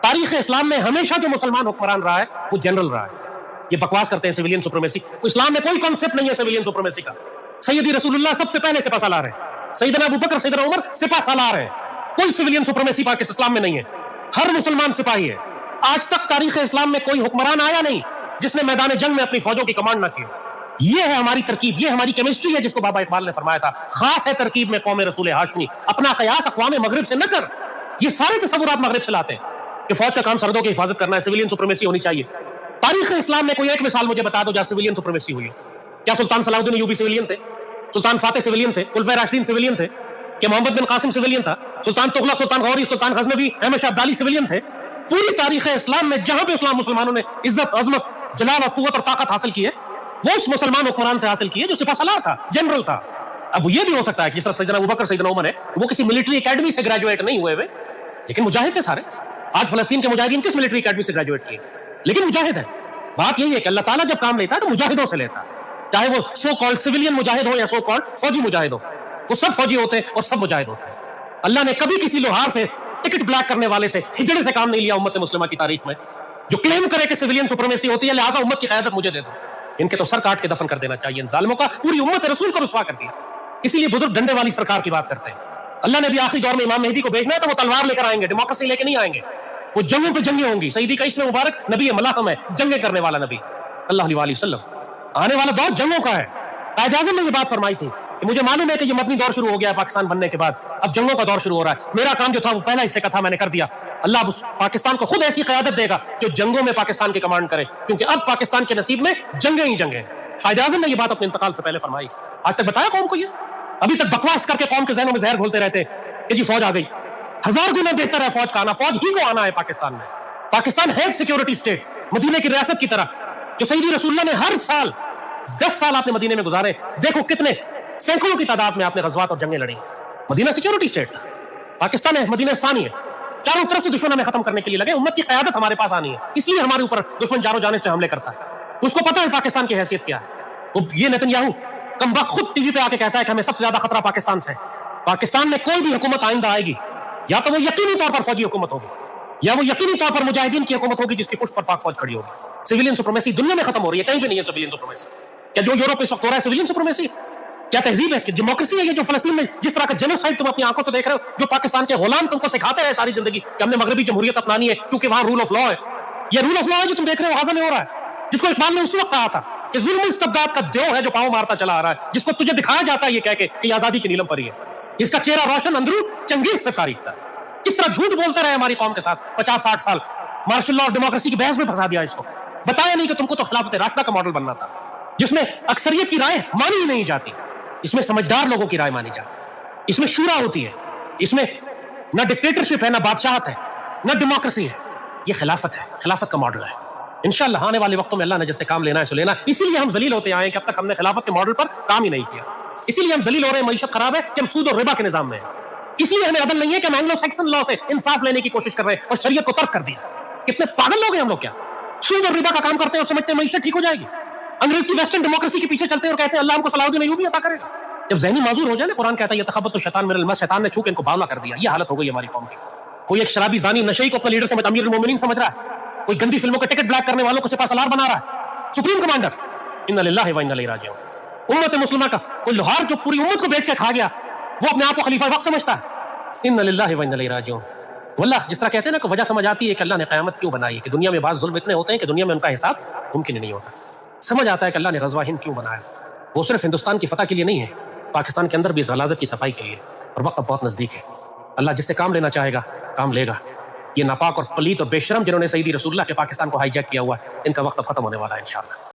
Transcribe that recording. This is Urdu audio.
تاریخ اسلام میں ہمیشہ جو مسلمان حکمران رہا ہے وہ جنرل رہا ہے. یہ بکواس کرتے ہیں سویلین سپریمیسی. اسلام میں کوئی کانسیپٹ نہیں ہے سویلین سپریمیسی کا. سیدی رسول اللہ سب سے پہلے سپہ سالار ہے. سیدنا ابوبکر سیدنا عمر سپہ سالار ہے. کوئی سویلین سپریمیسی پاکستان اسلام میں نہیں ہے. ہر مسلمان سپاہی ہے. آج تک تاریخ اسلام میں کوئی حکمران آیا نہیں جس نے میدان جنگ میں اپنی فوجوں کی کمانڈ نہ کی. یہ ہے ہماری ترکیب, یہ ہماری کیمسٹری ہے جس کو بابا اقبال نے فرمایا تھا خاص ہے ترکیب میں قوم رسول ہاشمی, اپنا قیاس اقوام مغرب سے نہ کر. یہ سارے تصورات مغرب سے لاتے ہیں کہ فوج کا کام سرحدوں کی حفاظت کرنا ہے, سویلین سپریمیسی ہونی چاہیے. تاریخ اسلام میں کوئی ایک مثال مجھے بتا دو جہاں سویلین سپریمیسی ہوئی. کیا سلطان صلاح الدین ایوبی سویلین تھے؟ سلطان فاتح سویلین تھے؟ خلفائے راشدین سویلین تھے؟ کہ محمد بن قاسم سویلین تھا؟ سلطان تغلق, سلطان غوری, سلطان غزنوی, احمد شاہ ابدالی سویلین تھے؟ پوری تاریخ اسلام میں جہاں پہ اسلام مسلمانوں نے عزت, عظمت, جلال اور قوت اور طاقت حاصل کی ہے وہ اس مسلمان حکمران سے حاصل کی ہے جو سپہ سالار تھا, جنرل تھا. اب وہ یہ بھی ہو سکتا ہے کہ جس طرح سیدنا ابوبکر سیدنا عمر ہے وہ کسی ملٹری اکیڈمی سے گریجویٹ نہیں ہوئے لیکن مجاہد تھے سارے. آج فلسطین کے مجاہدین کس ملٹری اکیڈمی سے گریجویٹ کیے لیکن مجاہد ہیں. بات یہی ہے کہ اللہ تعالیٰ جب کام لیتا ہے تو مجاہدوں سے لیتا ہے, چاہے وہ سو کالڈ سویلین مجاہد ہو یا سو کالڈ فوجی مجاہد ہو. وہ سب فوجی ہوتے ہیں اور سب مجاہد ہوتے ہیں. اللہ نے کبھی کسی لوہار سے, ٹکٹ بلیک کرنے والے سے, ہجڑے سے کام نہیں لیا امت مسلمہ کی تاریخ میں جو کلیم کرے کہ سویلین سپریمیسی ہوتی ہے لہٰذا امت کی قیادت مجھے دے دو. ان کے تو سر کاٹ کے دفن کر دینا چاہیے. ان ظالموں کا پوری امت رسول کو رسوا کر دیا. اسی لیے بزرگ ڈنڈے والی سرکار کی بات کرتے ہیں. اللہ نے بھی آخری دور میں امام مہدی کو بھیجنا ہے تو وہ تلوار لے کر آئیں گے, ڈیموکریسی لے کے نہیں آئیں گے. وہ جنگوں پہ جنگیں ہوں گی. سیدی کا اسم مبارک نبی ملاحم ہے, جنگیں کرنے والا نبی اللہ علیہ وآلہ وسلم. آنے والا دور جنگوں کا ہے. قائد اعظم نے یہ بات فرمائی تھی کہ مجھے معلوم ہے کہ یہ مدنی دور شروع ہو گیا ہے پاکستان بننے کے بعد, اب جنگوں کا دور شروع ہو رہا ہے. میرا کام جو تھا وہ پہلا حصے کا تھا, میں نے کر دیا. اللہ اب پاکستان کو خود ایسی قیادت دے گا جو جنگوں میں پاکستان کی کمانڈ کرے, کیونکہ اب پاکستان کے نصیب میں جنگیں ہی جنگیں. قائد اعظم نے یہ بات اپنے انتقال سے پہلے فرمائی. آج تک بتایا قوم کو یہ؟ ابھی تک بکواس کر کے قوم کے ذہنوں میں زہر گھولتے رہتے کہ جی فوج آ گئی. 1000 گنا بہتر ہے فوج کا آنا. فوج ہی کو آنا ہے پاکستان میں. پاکستان ہے ایک سیکورٹی اسٹیٹ, مدینے کی ریاست کی طرح, جو سیدی رسول اللہ نے ہر سال 10 سال آپ نے مدینے میں گزارے. دیکھو کتنے سینکڑوں کی تعداد میں آپ نے غزوات اور جنگیں لڑی. مدینہ سیکورٹی اسٹیٹ تھا. پاکستان ہے مدینہ ثانی ہے. چاروں طرف سے دشمن ہمیں ختم کرنے کے لیے لگے. امت کی قیادت ہمارے پاس آنی ہے, اس لیے ہمارے اوپر دشمن جاروں جانب سے حملے کرتا ہے. اس کو پتا ہے پاکستان کی حیثیت کیا ہے. یہ نیتنیاہو کم وقت خود ٹی وی پہ آ کے کہتا ہے کہ ہمیں سب سے زیادہ خطرہ پاکستان سے. پاکستان میں کوئی بھی حکومت آئندہ آئے گی یا تو وہ یقینی طور پر فوجی حکومت ہوگی یا وہ یقینی طور پر مجاہدین کی حکومت ہوگی جس کی پشت پر پاک فوج کھڑی ہوگی. سویلین سپریمیسی دنیا میں ختم ہو رہی ہے, کہیں بھی نہیں ہے سویلین سپریمیسی. کیا جو یورپ اس وقت ہو رہا ہے سویلین سپریمیسی؟ کیا تہذیب ہے, کہ ڈیموکریسی ہے یہ جو فلسطین میں جس طرح کا جینوسائیڈ تم اپنی آنکھوں سے دیکھ رہے ہو, جو پاکستان کے غلام تم کو سکھاتے رہے ساری زندگی کہ ہم نے مغربی جمہوریت اپنانی ہے کیونکہ وہاں رول آف لا ہے. یہ رول آف لا ہے جو تم دیکھ رہے ہو غزہ میں ہو رہا ہے, جس کو اقبال نے اس وقت کہا تھا کہ ظلم استبداد کا دیو ہے جو پاؤں مارتا چلا آ رہا ہے, جس کو تجھے دکھایا جاتا ہے یہ کہہ کے کہ یہ آزادی کی نیلم پری ہے. اس کا چہرہ روشن اندرو چنگیز سے تاریخ تھا. کس طرح جھوٹ بولتے رہے ہماری قوم کے ساتھ 50-60 سال. مارشل لا اور ڈیموکریسی کی بحث میں پھنسا دیا اس کو. بتایا نہیں کہ تم کو تو خلافت راشدہ کا ماڈل بننا تھا جس میں اکثریت کی رائے مانی ہی نہیں جاتی. اس میں سمجھدار لوگوں کی رائے مانی جاتی, اس میں شورا ہوتی ہے, اس میں نہ ڈکٹیٹرشپ ہے, نہ بادشاہت ہے, نہ ڈیموکریسی ہے. یہ خلافت ہے, خلافت کا ماڈل ہے. انشاءاللہ آنے والے وقتوں میں اللہ نے جس سے کام لینا ہے سو لینا. اسی لیے ہم ذلیل ہوتے آئے ہیں کہ اب تک ہم نے خلافت کے ماڈل پر کام ہی نہیں کیا. اسی لیے ہم ذلیل ہو رہے ہیں, معیشت خراب ہے کہ ہم سود اور ربا کے نظام میں ہیں. اس لیے ہمیں عدل نہیں ہے کہ ہم اینگلو سیکسن لا سے انصاف لینے کی کوشش کر رہے ہیں اور شریعت کو ترک کر دیا. کتنے پاگل لوگ ہیں ہم لوگ. کیا سود اور ربا کا کام کرتے ہیں اور سمجھتے ہیں معیشت ٹھیک ہو جائے گی. انگریز کی ویسٹرن ڈیموکریسی کے پیچھے چلتے ہیں اور کہتے ہیں اللہ ہم کو صلاح الدین ایوبی عطا کرے گا. جب ذہنی معذور ہو جائے نا, قرآن کہتا ہے یتخبط الشیطان من المس, شیطان نے چھو کے ان کو باولا کر دیا. یہ حالت ہو گئی ہماری قوم کی. کوئی ایک شرابی زانی نشئی کو اپنا لیڈر سمجھ, امیر المومنین سمجھ رہا ہے. کوئی گندی فلموں کے ٹکٹ بلیک کرنے والوں کو سپہ سالار بنا رہا ہے, سپریم کمانڈر. انا للہ و انا الیہ راجعون. امت مسلمہ کا کوئی لوہار جو پوری امت کو بیچ کے کھا گیا وہ اپنے آپ کو خلیفہ وقت سمجھتا ہے. انا للہ و انا الیہ راجعون. واللہ جس طرح کہتے ہیں نا کہ وجہ سمجھ آتی ہے کہ اللہ نے قیامت کیوں بنائی ہے, کہ دنیا میں بعض ظلم اتنے ہوتے ہیں کہ دنیا میں ان کا حساب ممکن ہی نہیں ہوتا. سمجھ آتا ہے کہ اللہ نے غزوہ ہند کیوں بنایا. وہ صرف ہندوستان کی فتح کے لیے نہیں ہے, پاکستان کے اندر بھی اس غلاظت کی صفائی کے لیے, اور وقت بہت نزدیک ہے. اللہ جس سے کام لینا چاہے گا کام لے گا. یہ ناپاک اور پلیت اور بے شرم جنہوں نے سیدی رسول اللہ کے پاکستان کو ہائی جیک کیا ہوا ہے, ان کا وقت اب ختم ہونے والا ہے انشاءاللہ.